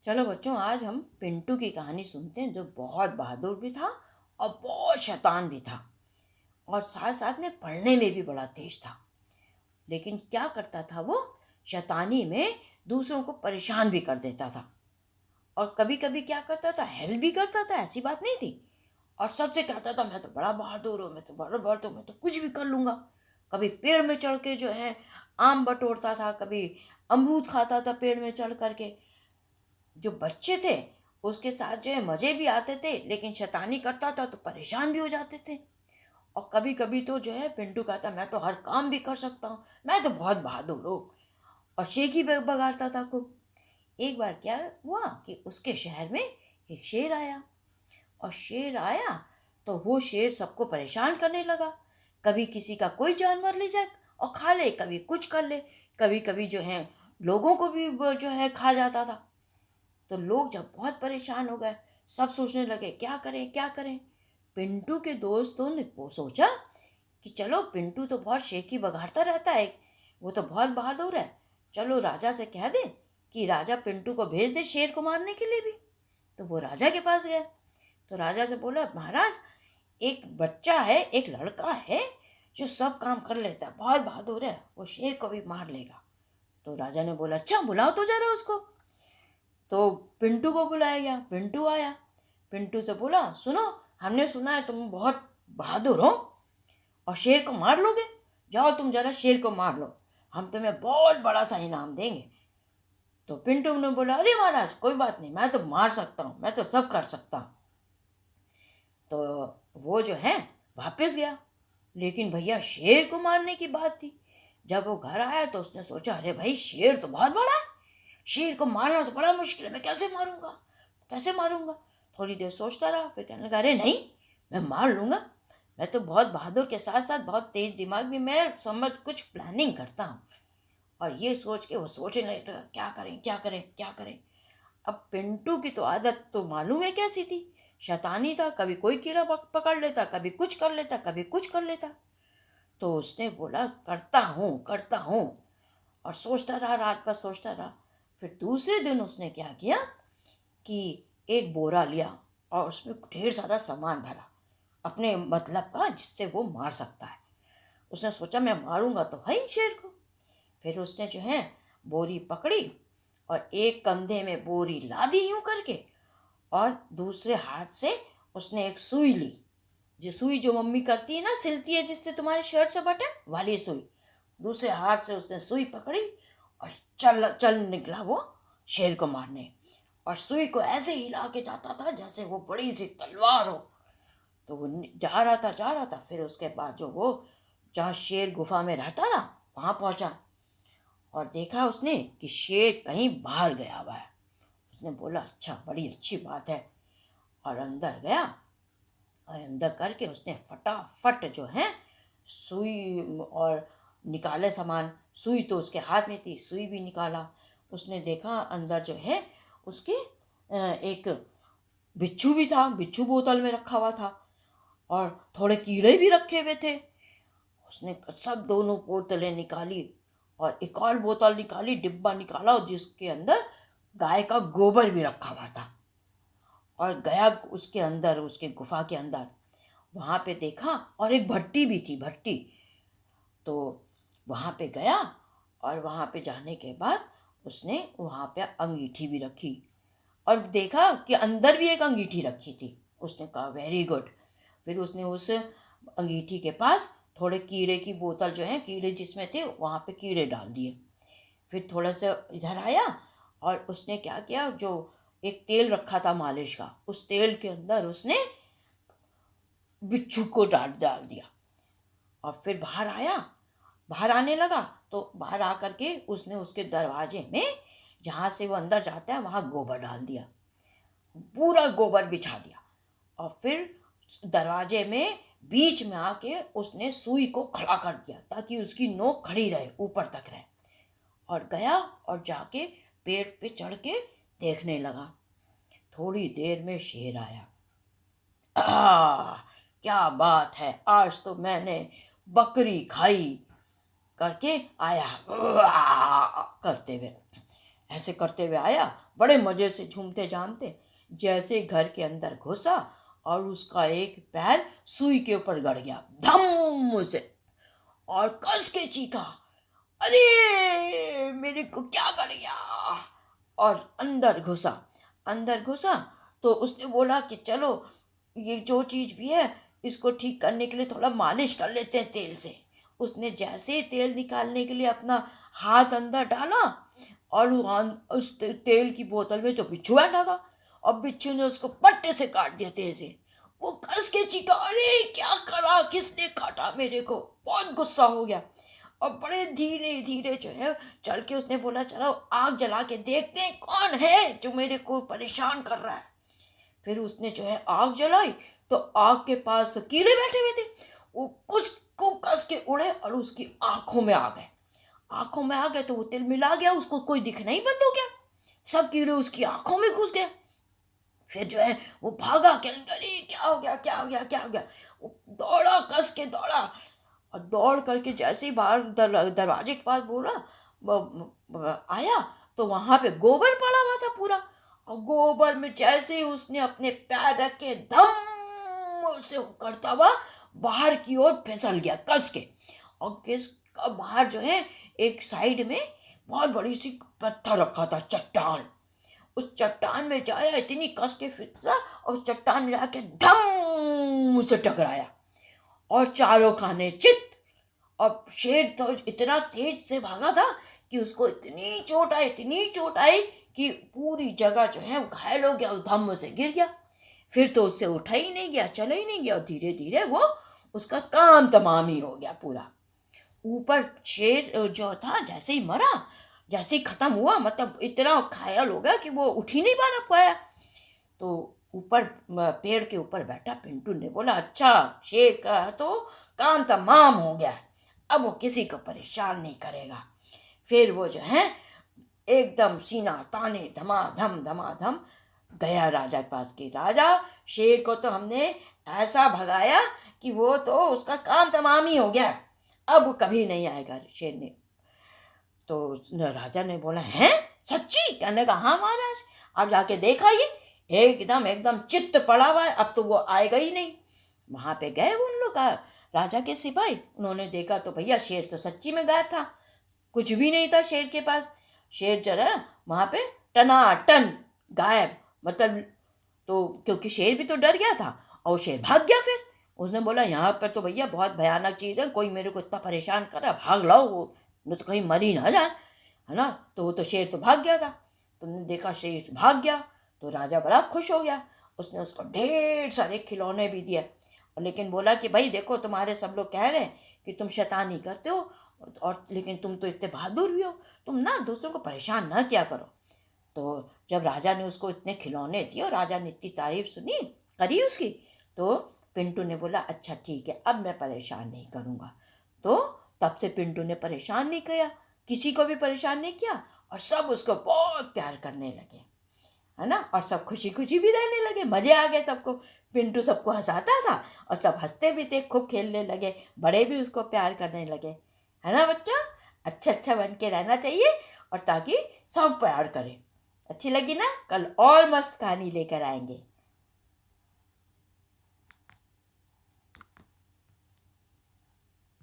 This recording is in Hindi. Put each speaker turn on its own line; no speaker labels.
चलो बच्चों, आज हम पिंटू की कहानी सुनते हैं, जो बहुत बहादुर भी था और बहुत शैतान भी था, और साथ साथ में पढ़ने में भी बड़ा तेज था। लेकिन क्या करता था वो? शैतानी में दूसरों को परेशान भी कर देता था, और कभी कभी क्या करता था, हेल्प भी करता था, ऐसी बात नहीं थी। और सबसे कहता था, मैं तो बड़ा बहादुर हूँ, मैं तो बड़ा बहादुर हूँ, मैं तो कुछ भी कर लूँगा। कभी पेड़ में चढ़ के जो है आम बटोरता था, कभी अमरूद खाता था पेड़ में चढ़ करके। जो बच्चे थे उसके साथ जो है मज़े भी आते थे, लेकिन शैतानी करता था तो परेशान भी हो जाते थे। और कभी कभी तो जो है पिंटू कहता, मैं तो हर काम भी कर सकता हूँ, मैं तो बहुत बहादुर हूँ, और शेखी बगाड़ता था खूब। एक बार क्या हुआ कि उसके शहर में एक शेर आया, और शेर आया तो वो शेर सबको परेशान करने लगा। कभी किसी का कोई जानवर ले जाए और खा ले, कभी कुछ कर ले, कभी कभी जो है लोगों को भी वो जो है खा जाता था। तो लोग जब बहुत परेशान हो गए, सब सोचने लगे क्या करें क्या करें। पिंटू के दोस्तों ने वो सोचा कि चलो, पिंटू तो बहुत शेखी बघाड़ता रहता है, वो तो बहुत बहादुर है, चलो राजा से कह दे कि राजा पिंटू को भेज दे शेर को मारने के लिए भी। तो वो राजा के पास गए। तो राजा से बोला, महाराज, एक बच्चा है, एक लड़का है जो सब काम कर लेता है, बहुत बहादुर है, वो शेर को भी मार लेगा। तो राजा ने बोला, अच्छा बुलाओ तो जरा उसको। तो पिंटू को बुलाया गया। पिंटू आया। पिंटू से बोला, सुनो, हमने सुना है तुम बहुत बहादुर हो और शेर को मार लोगे, जाओ तुम जरा शेर को मार लो, हम तुम्हें बहुत बड़ा सा इनाम देंगे। तो पिंटू ने बोला, अरे महाराज, कोई बात नहीं, मैं तो मार सकता हूँ, मैं तो सब कर सकता हूँ। तो वो जो है वापस गया। लेकिन भैया, शेर को मारने की बात थी। जब वो घर आया तो उसने सोचा, अरे भाई, शेर तो बहुत बड़ा है, शेर को मारना तो बड़ा मुश्किल है, मैं कैसे मारूंगा, कैसे मारूंगा। थोड़ी देर सोचता रहा, फिर कहने लगा, अरे नहीं, मैं मार लूंगा, मैं तो बहुत बहादुर के साथ साथ बहुत तेज दिमाग भी, मैं समझ कुछ प्लानिंग करता हूँ। और ये सोच के वो सोचने लगा, क्या करें क्या करें क्या करें। अब पिंटू की तो आदत तो मालूम है कैसी थी, शैतानी था, कभी कोई कीड़ा पकड़ लेता, कभी कुछ कर लेता, कभी कुछ कर लेता। तो उसने बोला, करता हूँ करता हूँ, और सोचता रहा, रात भर सोचता रहा। फिर दूसरे दिन उसने क्या किया कि एक बोरा लिया और उसमें ढेर सारा सामान भरा, अपने मतलब का, जिससे वो मार सकता है। उसने सोचा, मैं मारूंगा तो है ही शेर को। फिर उसने जो है बोरी पकड़ी, और एक कंधे में बोरी लादी यूं करके, और दूसरे हाथ से उसने एक सुई ली, जो सुई जो मम्मी करती है ना, सिलती है जिससे तुम्हारे शर्ट से बटन वाली सुई। दूसरे हाथ से उसने सुई पकड़ी और चल चल निकला वो शेर को मारने। और सुई को ऐसे हिला के जाता था जैसे वो बड़ी सी तलवार हो। तो वो जा रहा था, फिर उसके बाद जो वो जहाँ शेर गुफा में रहता था वहाँ पहुँचा, और देखा उसने कि शेर कहीं बाहर गया हुआ है। उसने बोला, अच्छा, बड़ी अच्छी बात है, और अंदर गया। और अंदर करके उसने फटाफट जो है सुई और निकाले सामान। सुई तो उसके हाथ में थी, सुई भी निकाला। उसने देखा अंदर जो है उसके एक बिच्छू भी था, बिच्छू बोतल में रखा हुआ था, और थोड़े कीड़े भी रखे हुए थे। उसने सब दोनों बोतलें निकाली, और एक और बोतल निकाली, डिब्बा निकाला, और जिसके अंदर गाय का गोबर भी रखा हुआ था। और गया उसके अंदर, उसके गुफा के अंदर, वहाँ पे देखा, और एक भट्टी भी थी, भट्टी। तो वहाँ पे गया, और वहाँ पे जाने के बाद उसने वहाँ पे अंगीठी भी रखी, और देखा कि अंदर भी एक अंगीठी रखी थी। उसने कहा, वेरी गुड। फिर उसने उस अंगीठी के पास थोड़े कीड़े की बोतल, जो है कीड़े जिसमें थे, वहाँ पे कीड़े डाल दिए। फिर थोड़ा सा इधर आया, और उसने क्या किया, जो एक तेल रखा था मालिश का, उस तेल के अंदर उसने बिच्छू को डाल डाल दिया। और फिर बाहर आया, बाहर आने लगा, तो बाहर आकर के उसने उसके दरवाजे में, जहाँ से वो अंदर जाता है, वहाँ गोबर डाल दिया, पूरा गोबर बिछा दिया। और फिर दरवाजे में बीच में आके उसने सुई को खड़ा कर दिया, ताकि उसकी नोक खड़ी रहे, ऊपर तक रहे। और गया और जाके पेड़ पे चढ़ के देखने लगा। थोड़ी देर में शेर आया। क्या बात है, आज तो मैंने बकरी खाई करके आया, करते हुए, ऐसे करते हुए आया। बड़े मज़े से झूमते झामते जैसे घर के अंदर घुसा और उसका एक पैर सुई के ऊपर गड़ गया धम से, और कस के चीखा, अरे मेरे को क्या कर गया। और अंदर घुसा तो उसने बोला कि चलो ये जो चीज़ भी है इसको ठीक करने के लिए थोड़ा मालिश कर लेते हैं तेल से। उसने जैसे ही तेल निकालने के लिए अपना हाथ अंदर डाला और उस तेल की बोतल में तो बिच्छू बैठा था, और बिच्छू ने उसको पट्टे से काट दिया तेज से। वो कस के चीखा, अरे क्या करा, किसने काटा मेरे को। बहुत गुस्सा हो गया और बड़े धीरे धीरे जो है चल के उसने बोला चलो आग जला के देखते हैं कौन है जो मेरे को परेशान कर रहा है। फिर उसने जो है आग जलाई तो आग के पास तो कीड़े बैठे हुए थे। वो कुछ को कस के उड़े और उसकी आंखों में आ गए तो वो तिल मिला गया, उसको कोई दिखना ही बंद हो गया, सब कीड़े उसकी आंखों में घुस गए। फिर जो है वो भागा के अंदर, ही क्या हो गया। वो दौड़ा, कस के दौड़ा, और दौड़ करके जैसे ही बाहर दरवाजे के पास आया तो वहां पे गोबर पड़ा हुआ था पूरा, और गोबर में जैसे ही उसने अपने पैर रखे धम से करता हुआ बाहर की ओर फिसल गया कस के। और बाहर जो है एक साइड में बहुत बड़ी सी पत्थर रखा था, चट्टान। उस चट्टान में जाया, इतनी कस के फिसला और चट्टान में जाके धम से टकराया और चारों खाने चित। और शेर तो इतना तेज से भागा था कि उसको इतनी चोट आई कि पूरी जगह जो है घायल हो गया, उस धम्म से गिर गया। फिर तो उससे उठा ही नहीं गया, चला ही नहीं गया, और धीरे धीरे वो उसका काम तमाम ही हो गया पूरा। ऊपर शेर जो था जैसे ही मरा, जैसे ही खत्म हुआ, मतलब इतना घायल हो गया कि वो उठ ही नहीं पाया। तो ऊपर पेड़ के ऊपर बैठा पिंटू ने बोला, अच्छा शेर का तो काम तमाम हो गया, अब वो किसी को परेशान नहीं करेगा। फिर वो जो है एकदम सीना ताने धमाधम गया राजा के पास की, राजा शेर को तो हमने ऐसा भगाया कि वो तो उसका काम तमाम ही हो गया, अब कभी नहीं आएगा शेर ने। तो राजा ने बोला, हैं सच्ची? कहने का हाँ महाराज, अब जाके देखा ये एकदम चित्त पड़ा हुआ है, अब तो वो आएगा ही नहीं। वहां पे गए वो उन लोग राजा के सिपाही, उन्होंने देखा तो भैया शेर तो सच्ची में गायब था, कुछ भी नहीं था शेर के पास। शेर जरा वहां पे टनाटन गायब, मतलब तो क्योंकि शेर भी तो डर गया था और शेर भाग गया। फिर उसने बोला, यहाँ पर तो भैया बहुत भयानक चीज़ है, कोई मेरे को इतना परेशान कर रहा, भाग लाओ, वो न तो कहीं मर ही ना जाए, है ना। तो वो तो शेर तो भाग गया था। तुमने देखा शेर भाग गया तो राजा बड़ा खुश हो गया, उसने उसको ढेर सारे खिलौने भी दिए, और लेकिन बोला कि भाई देखो, तुम्हारे सब लोग कह रहे हैं कि तुम शैतानी करते हो, और लेकिन तुम तो इतने बहादुर भी हो, तुम ना दूसरों को परेशान ना किया करो। तो जब राजा ने उसको इतने खिलौने दिए और राजा ने इतनी तारीफ सुनी करी उसकी, तो पिंटू ने बोला, अच्छा ठीक है, अब मैं परेशान नहीं करूँगा। तो तब से पिंटू ने परेशान नहीं किया, किसी को भी परेशान नहीं किया, और सब उसको बहुत प्यार करने लगे, है ना। और सब खुशी खुशी भी रहने लगे, मज़े आ गए सबको। पिंटू सबको हंसाता था और सब हंसते भी थे, खूब खेलने लगे, बड़े भी उसको प्यार करने लगे, है ना बच्चा। अच्छा बन के रहना चाहिए, और ताकि सब प्यार करें। अच्छी लगी ना? कल और मस्त कहानी लेकर आएंगे।